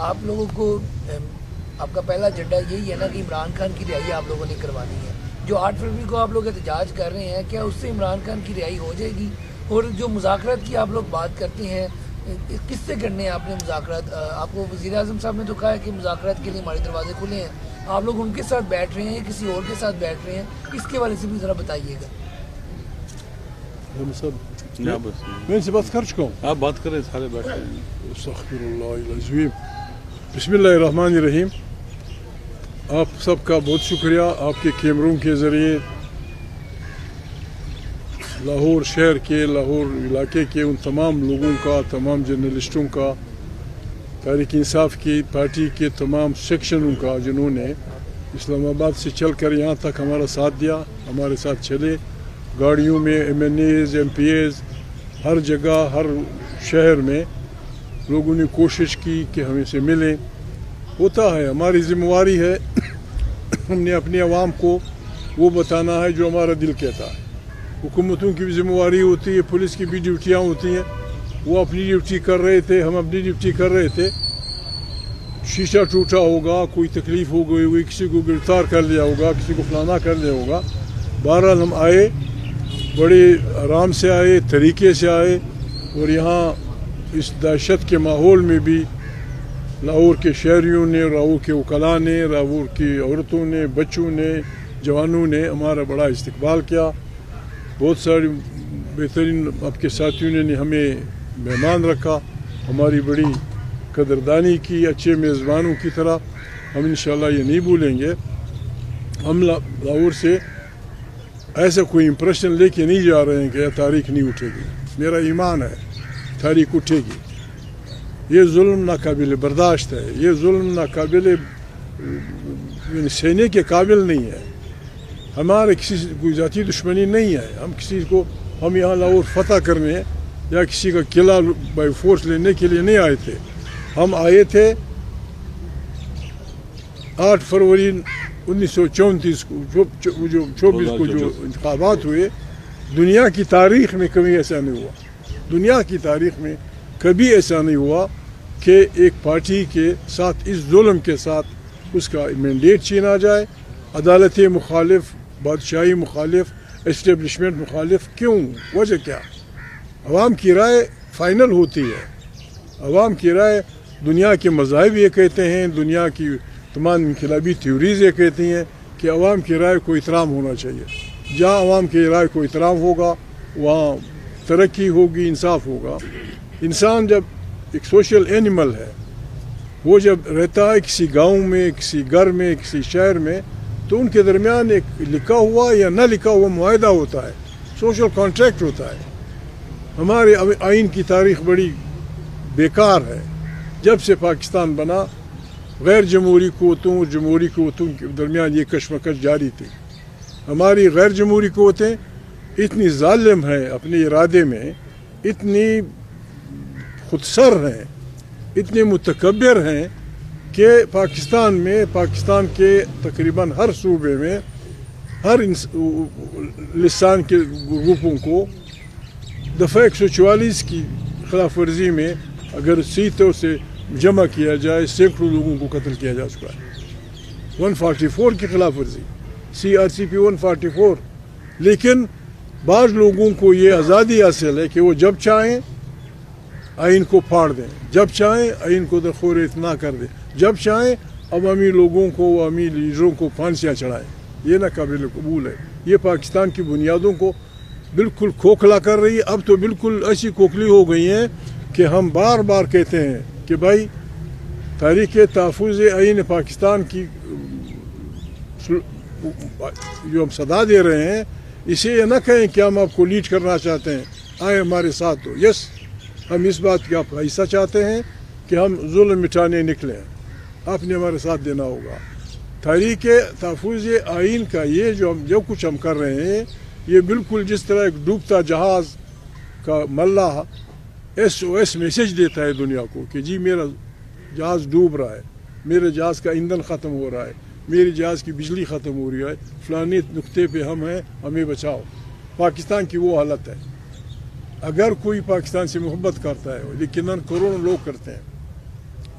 آپ لوگوں کو آپ کا پہلا ایجنڈا یہی ہے نا کہ عمران خان کی رہائی آپ لوگوں نے کروانی ہے. جو 8 فروری کو آپ لوگ احتجاج کر رہے ہیں کیا اس سے عمران خان کی رہائی ہو جائے گی؟ اور جو مذاکرات کی آپ لوگ بات کرتے ہیں کس سے کرنے ہیں آپ نے مذاکرات؟ آپ کو وزیر اعظم صاحب نے تو کہا ہے کہ مذاکرات کے لیے ہمارے دروازے کھلے ہیں. آپ لوگ ان کے ساتھ بیٹھ رہے ہیں یا کسی اور کے ساتھ بیٹھ رہے ہیں؟ اس کے حوالے سے بھی ذرا بتائیے گا. میں سے بات کر چکا ہوں. آپ بات کریں سارے بیٹھے ہیں. استغفر اللہ العظیم. بسم اللہ الرحمن الرحیم. آپ سب کا بہت شکریہ. آپ کے کیمروں کے ذریعے لاہور شہر کے لاہور علاقے کے ان تمام لوگوں کا، تمام جرنلسٹوں کا، تحریک انصاف کی پارٹی کے تمام سیکشنوں کا جنہوں نے اسلام آباد سے چل کر یہاں تک ہمارا ساتھ دیا، ہمارے ساتھ چلے. گاڑیوں میں MNAs MPs ہر جگہ ہر شہر میں لوگوں نے کوشش کی کہ ہمیں سے ملیں. ہوتا ہے، ہماری ذمہ داری ہے. ہم نے اپنے عوام کو وہ بتانا ہے جو ہمارا دل کہتا ہے. حکومتوں کی بھی ذمہ داری ہوتی ہے، پولیس کی بھی ڈیوٹیاں ہوتی ہیں. وہ اپنی ڈیوٹی کر رہے تھے، ہم اپنی ڈیوٹی کر رہے تھے. شیشہ ٹوٹا ہوگا، کوئی تکلیف ہو گئی ہوگی، کسی کو گرفتار کر لیا ہوگا، کسی کو فلانا کر لیا ہوگا. بہرحال ہم آئے، بڑے آرام سے آئے، طریقے سے آئے. اور یہاں اس دہشت کے ماحول میں بھی لاہور کے شہریوں نے، لاہور کے وکلاء نے، لاہور کی عورتوں نے، بچوں نے، جوانوں نے ہمارا بڑا استقبال کیا. بہت ساری بہترین آپ کے ساتھیوں نے ہمیں مہمان رکھا، ہماری بڑی قدردانی کی اچھے میزبانوں کی طرح. ہم انشاءاللہ یہ نہیں بھولیں گے. ہم لاہور سے ایسا کوئی امپریشن لے کے نہیں جا رہے ہیں کہ یہ تاریخ نہیں اٹھے گی. میرا ایمان ہے تاریخ اٹھے گی. یہ ظلم ناقابل برداشت ہے، یہ ظلم ناقابل سہنے کے قابل نہیں ہے. ہمارے کسی سے کوئی ذاتی دشمنی نہیں ہے. ہم یہاں لاہور فتح کرنے یا کسی کا قلعہ بائی فورس لینے کے لیے نہیں آئے تھے. ہم آئے تھے 8 فروری 1934 کو جو 24 کو جو انتخابات ہوئے. دنیا کی تاریخ میں کبھی ایسا نہیں ہوا. دنیا کی تاریخ میں کبھی ایسا نہیں ہوا کہ ایک پارٹی کے ساتھ اس ظلم کے ساتھ اس کا مینڈیٹ چھینا جائے. عدالت مخالف، بادشاہی مخالف، اسٹیبلشمنٹ مخالف. کیوں؟ وجہ کیا؟ عوام کی رائے فائنل ہوتی ہے. عوام کی رائے، دنیا کے مذاہب یہ کہتے ہیں، دنیا کی تمام انقلابی تھیوریز یہ کہتی ہیں کہ عوام کی رائے کو احترام ہونا چاہیے. جہاں عوام کی رائے کو احترام ہوگا وہاں ترقی ہوگی، انصاف ہوگا. انسان جب ایک سوشل اینیمل ہے، وہ جب رہتا ہے کسی گاؤں میں، کسی گھر میں، کسی شہر میں، تو ان کے درمیان ایک لکھا ہوا یا نہ لکھا ہوا معاہدہ ہوتا ہے، سوشل کانٹریکٹ ہوتا ہے. ہمارے آئین کی تاریخ بڑی بیکار ہے. جب سے پاکستان بنا غیر جمہوری قوتوں اور جمہوری قوتوں کے درمیان یہ کشمکش جاری تھی. ہماری غیر جمہوری قوتیں اتنی ظالم ہیں اپنے ارادے میں، اتنی خودسر ہیں، اتنے متکبر ہیں کہ پاکستان میں، پاکستان کے تقریباً ہر صوبے میں، ہر لسان کے گروپوں کو دفعہ 144 کی خلاف ورزی میں اگر سیٹوں سے جمع کیا جائے سینکڑوں لوگوں کو قتل کیا جا چکا ہے. 144 کی خلاف ورزی، CRCP 144. لیکن بعض لوگوں کو یہ آزادی حاصل ہے کہ وہ جب چاہیں آئین کو پھاڑ دیں، جب چاہیں آئین کو درخور اتنا کر دیں، جب چاہیں عوامی لوگوں کو، عوامی لیڈروں کو پھانسیاں چڑھائیں. یہ ناقابل قبول ہے. یہ پاکستان کی بنیادوں کو بالکل کھوکھلا کر رہی ہے. اب تو بالکل ایسی کھوکھلی ہو گئی ہیں کہ ہم بار بار کہتے ہیں کہ بھائی تحریک تحفظ آئین پاکستان کی جو ہم صدا دے رہے ہیں، اسے یہ نہ کہیں کہ ہم آپ کو لیڈ کرنا چاہتے ہیں، آئیں ہمارے ساتھ ہو. یس، ہم اس بات کا حصہ چاہتے ہیں کہ ہم ظلم مٹانے نکلیں. آپ نے ہمارے ساتھ دینا ہوگا. تحریک تحفظ آئین کا یہ جو کچھ ہم کر رہے ہیں، یہ بالکل جس طرح ایک ڈوبتا جہاز کا ملاح SOS میسیج دیتا ہے دنیا کو کہ جی میرا جہاز ڈوب رہا ہے، میرے جہاز کا ایندھن ختم ہو رہا ہے، میری جہاز کی بجلی ختم ہو رہی ہے، فلانے نقطے پہ ہم ہیں، ہمیں بچاؤ. پاکستان کی وہ حالت ہے. اگر کوئی پاکستان سے محبت کرتا ہے، یقیناً کروڑوں لوگ کرتے ہیں،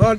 8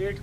8